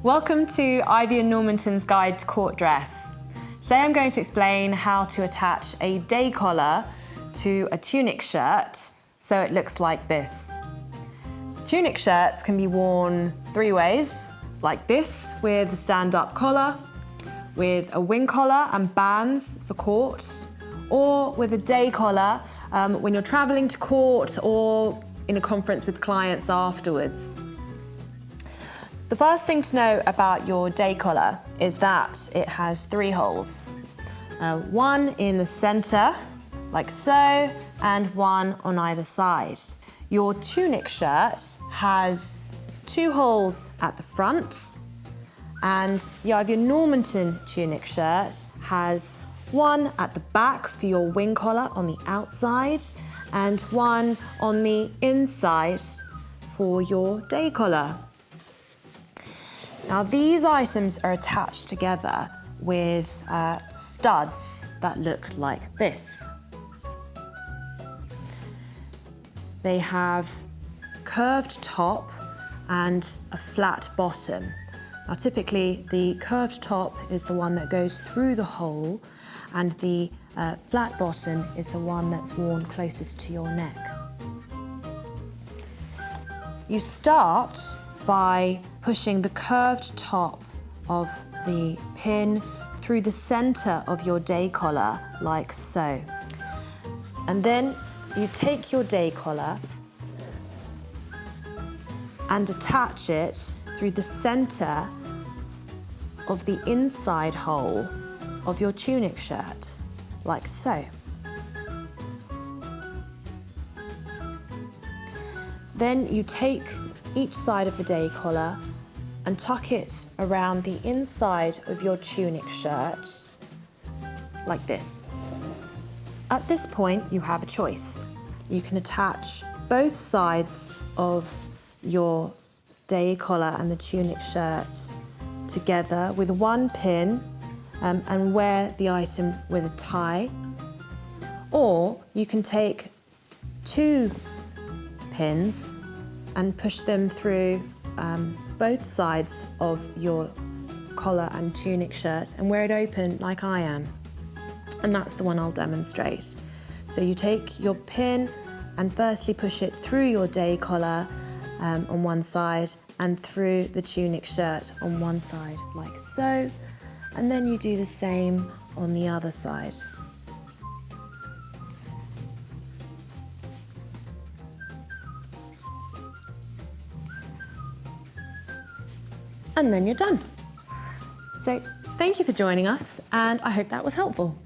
Welcome to Ivy and Normanton's Guide to Court Dress. Today I'm going to explain how to attach a day collar to a tunic shirt so it looks like this. Tunic shirts can be worn three ways, like this, with a stand-up collar, with a wing collar and bands for court, or with a day collar when you're traveling to court or in a conference with clients afterwards. The first thing to know about your day collar is that it has three holes. One in the center, like so, and one on either side. Your tunic shirt has two holes at the front, and the Ivy and Normanton tunic shirt has one at the back for your wing collar on the outside, and one on the inside for your day collar. Now these items are attached together with studs that look like this. They have curved top and a flat bottom. Now typically the curved top is the one that goes through the hole, and the flat bottom is the one that's worn closest to your neck. You start by pushing the curved top of the pin through the center of your day collar, like so. And then you take your day collar and attach it through the center of the inside hole of your tunic shirt, like so. Then you take each side of the day collar and tuck it around the inside of your tunic shirt, like this. At this point, you have a choice. You can attach both sides of your day collar and the tunic shirt together with one pin and wear the item with a tie. Or you can take two pins and push them through both sides of your collar and tunic shirt and wear it open like I am. And that's the one I'll demonstrate. So you take your pin and firstly push it through your day collar on one side and through the tunic shirt on one side, like so. And then you do the same on the other side. And then you're done. So thank you for joining us, and I hope that was helpful.